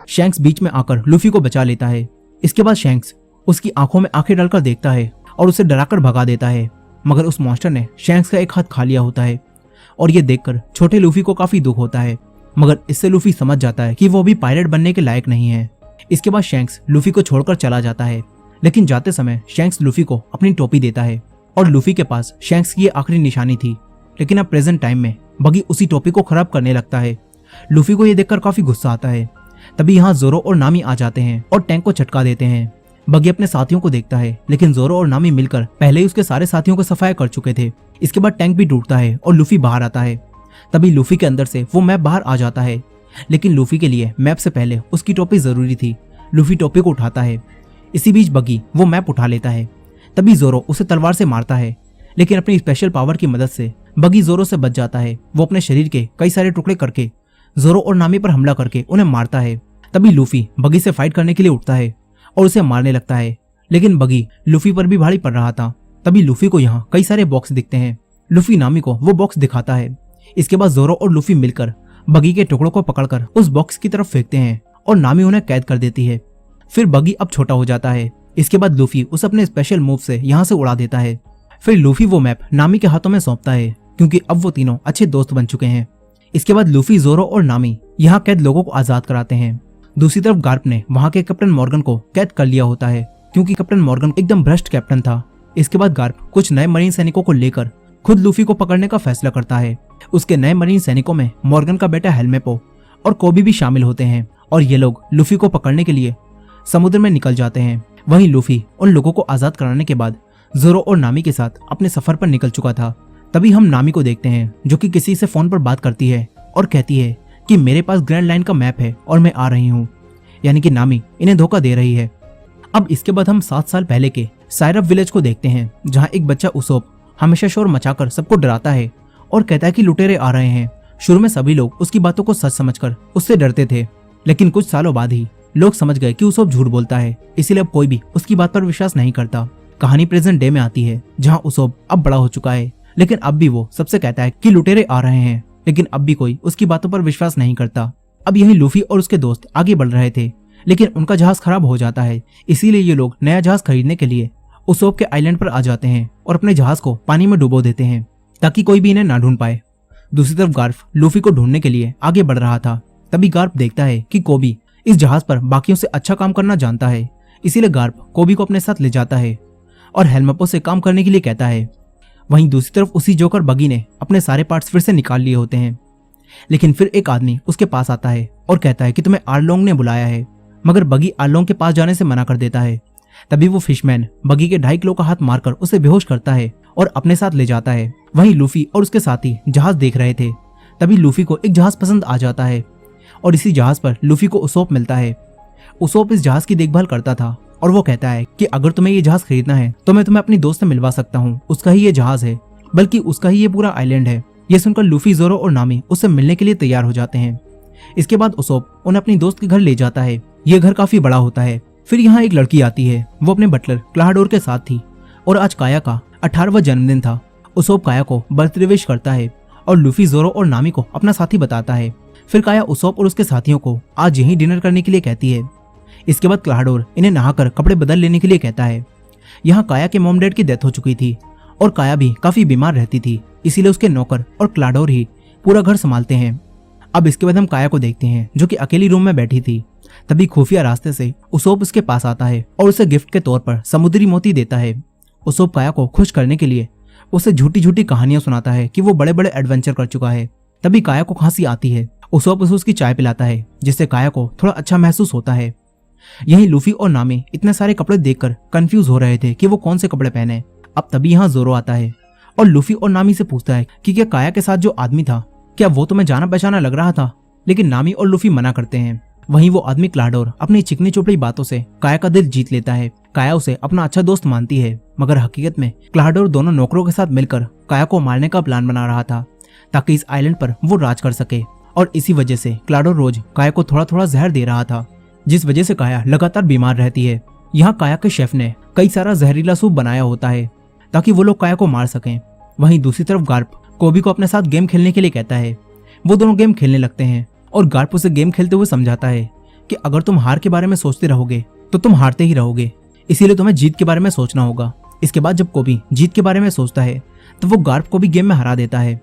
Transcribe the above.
Shanks बीच में आकर Luffy को बचा लेता है। इसके बाद शैंक्स उसकी आंखों में आंखें डालकर देखता है और उसे डराकर भगा देता है, मगर उस मॉन्स्टर ने शैंक्स का एक हाथ खा लिया होता है और ये देखकर छोटे लूफी को काफी दुख होता है, मगर इससे लूफी समझ जाता है कि वो भी पायलट बनने के लायक नहीं है। इसके बाद शैंक्स लूफी को छोड़कर चला जाता है, लेकिन जाते समय शैंक्स लूफी को अपनी टोपी देता है और लूफी के पास शैंक्स की ये आखिरी निशानी थी। लेकिन अब प्रेजेंट टाइम में बगी उसी टोपी को खराब करने लगता है। लूफी को ये देखकर काफी गुस्सा आता है। तभी यहाँ जोरो और नामी आ जाते हैं और टैंक को झटका देते हैं। बगी अपने साथियों को देखता है, लेकिन जोरो और नामी मिलकर पहले ही उसके सारे साथियों को सफाया कर चुके थे। इसके बाद टैंक भी टूटता है और लूफी बाहर आता है। तभी लूफी के अंदर से वो मैप बाहर आ जाता है, लेकिन लूफी के लिए मैप से पहले उसकी टोपी जरूरी थी। लूफी टोपी को उठाता है। इसी बीच बगी वो मैप उठा लेता है। तभी जोरो उसे तलवार से मारता है, लेकिन अपनी स्पेशल पावर की मदद से बगी जोरो से बच जाता है। वो अपने शरीर के कई सारे टुकड़े करके जोरो और नामी पर हमला करके उन्हें मारता है। तभी लूफी बगी से फाइट करने के लिए उठता है और उसे मारने लगता है, लेकिन बगी लूफी पर भी भारी पड़ रहा था। तभी लूफी को यहाँ कई सारे बॉक्स दिखते हैं। लूफी नामी को वो बॉक्स दिखाता है। इसके बाद जोरो और लूफी मिलकर बगी के टुकड़ों को पकड़कर उस बॉक्स की तरफ फेंकते हैं और नामी उन्हें कैद कर देती है। फिर बगी अब छोटा हो जाता है। इसके बाद लूफी उसे अपने स्पेशल मूव से यहाँ से उड़ा देता है। फिर लूफी वो मैप नामी के हाथों में सौंपता है, क्योंकि अब वो तीनों अच्छे दोस्त बन चुके हैं। इसके बाद लूफी, जोरो और नामी यहाँ कैद लोगों को आजाद कराते हैं। दूसरी तरफ गार्प ने वहाँ के कैप्टन मॉर्गन को कैद कर लिया होता है, क्योंकि कैप्टन मॉर्गन एकदम भ्रष्ट कैप्टन था। इसके बाद गार्प कुछ नए मरीन सैनिकों को लेकर खुद लूफी को पकड़ने का फैसला करता है। उसके नए मरीन सैनिकों में मॉर्गन का बेटा हेल्मेपो और कोबी भी शामिल होते हैं और ये लोग लूफी को पकड़ने के लिए समुद्र में निकल जाते हैं। वहीं लूफी उन लोगों को आजाद कराने के बाद जोरो और नामी के साथ अपने सफर पर निकल चुका था। तभी हम नामी को देखते हैं, जो कि किसी से फोन पर बात करती है और कहती है कि मेरे पास ग्रैंड लाइन का मैप है और मैं आ रही हूँ। यानी कि नामी इन्हें धोखा दे रही है। अब इसके बाद हम 7 साल पहले के साइरप विलेज को देखते हैं, जहाँ एक बच्चा उसोप हमेशा शोर मचाकर सबको डराता है और कहता है कि लुटेरे आ रहे हैं। शुरू में सभी लोग उसकी बातों को सच समझकर उससे डरते थे, लेकिन कुछ सालों बाद ही लोग समझ गए कि उसोप झूठ बोलता है, इसीलिए अब कोई भी उसकी बात पर विश्वास नहीं करता। कहानी प्रेजेंट डे में आती है, जहाँ उसोप अब बड़ा हो चुका है, लेकिन अब भी वो सबसे कहता है कि लुटेरे आ रहे हैं, लेकिन अब भी कोई उसकी बातों पर विश्वास नहीं करता। अब यही लूफी और उसके दोस्त आगे बढ़ रहे थे, लेकिन उनका जहाज खराब हो जाता है। इसीलिए ये लोग नया जहाज खरीदने के लिए उसोप के आइलैंड पर आ जाते हैं और अपने जहाज को पानी में डुबो देते हैं, ताकि कोई भी इन्हें ना ढूंढ पाए। दूसरी तरफ गार्प लूफी को ढूंढने के लिए आगे बढ़ रहा था। तभी गार्प देखता है कि कोबी इस जहाज पर बाकियों से अच्छा काम करना जानता है, इसीलिए गार्प कोबी को अपने साथ ले जाता है और हेल्मेपो से काम करने के लिए कहता है। वहीं दूसरी तरफ उसी जोकर बगी ने अपने सारे पार्ट्स फिर से निकाल लिए होते हैं, लेकिन फिर एक आदमी उसके पास आता है और कहता है कि तुम्हें आर्लोंग ने बुलाया है, मगर बगी आर्लोंग के पास जाने से मना कर देता है। तभी वो फिशमैन बगी के 2.5 किलो का हाथ मारकर उसे बेहोश करता है और अपने साथ ले जाता है। वहीं लूफी और उसके साथी जहाज देख रहे थे। तभी लूफी को एक जहाज पसंद आ जाता है और इसी जहाज पर लूफी को उसोप मिलता है। उसोप इस जहाज की देखभाल करता था और वो कहता है कि अगर तुम्हें ये जहाज खरीदना है तो मैं तुम्हें अपनी दोस्त से मिलवा सकता हूँ, उसका ही ये जहाज है, बल्कि उसका ही ये पूरा आइलैंड है। ये सुनकर लूफी, जोरो और नामी उससे मिलने के लिए तैयार हो जाते हैं। इसके बाद उसोप उन्हें अपनी दोस्त के घर ले जाता है। ये घर काफी बड़ा होता है। फिर यहाँ एक लड़की आती है, वो अपने बटलर क्लाहाडोर के साथ थी और आज काया का 18वां जन्मदिन था। उसोप काया को बर्थडे विश करता है और लूफी, जोरो और नामी को अपना साथी बताता है। फिर काया उसोप और उसके साथियों को आज यहीं डिनर करने के लिए कहती है। इसके बाद क्लाहाडोर इन्हें नहाकर कपड़े बदल लेने के लिए कहता है। यहाँ काया के मॉम डैड की डेथ हो चुकी थी और काया भी काफी बीमार रहती थी, इसीलिए उसके नौकर और क्लाहाडोर ही पूरा घर संभालते हैं। अब इसके बाद हम काया को देखते हैं, जो कि अकेली रूम में बैठी थी। तभी खुफिया रास्ते से उसोप उसके पास आता है और उसे गिफ्ट के तौर पर समुद्री मोती देता है। उसोप काया को खुश करने के लिए उसे झूठी झूठी कहानियां सुनाता है कि वो बड़े बड़े एडवेंचर कर चुका है। तभी काया को खांसी आती है। उसोप उसे उसकी चाय पिलाता है, जिससे काया को थोड़ा अच्छा महसूस होता है। यही लूफी और नामी इतने सारे कपड़े देखकर कंफ्यूज हो रहे थे कि वो कौन से कपड़े पहने। अब तभी यहाँ जोरो आता है और लूफी और नामी से पूछता है कि क्या काया के साथ जो आदमी था, क्या वो तुम्हें जाना पहचाना लग रहा था? लेकिन नामी और लूफी मना करते हैं। वहीं वो आदमी क्लाहाडोर अपनी चिकनी चुपड़ी बातों से काया का दिल जीत लेता है। काया उसे अपना अच्छा दोस्त मानती है, मगर हकीकत में क्लाहाडोर दोनों नौकरों के साथ मिलकर काया को मारने का प्लान बना रहा था, ताकि इस आइलैंड पर वो राज कर सके। और इसी वजह से क्लाहाडोर रोज काया को थोड़ा थोड़ा जहर दे रहा था, जिस वजह से काया लगातार बीमार रहती है। यहाँ काया के शेफ ने कई सारा जहरीला सूप बनाया होता है, ताकि वो लोग काया को मार सकें। वहीं दूसरी तरफ गार्प कोबी को अपने साथ गेम खेलने के लिए कहता है। वो दोनों गेम खेलने लगते हैं और गार्प उसे गेम खेलते हुए समझाता है कि अगर तुम हार के बारे में सोचते रहोगे तो तुम हारते ही रहोगे, इसीलिए तुम्हें जीत के बारे में सोचना होगा। इसके बाद जब कोबी जीत के बारे में सोचता है तो वो गार्प को भी गेम में हरा देता है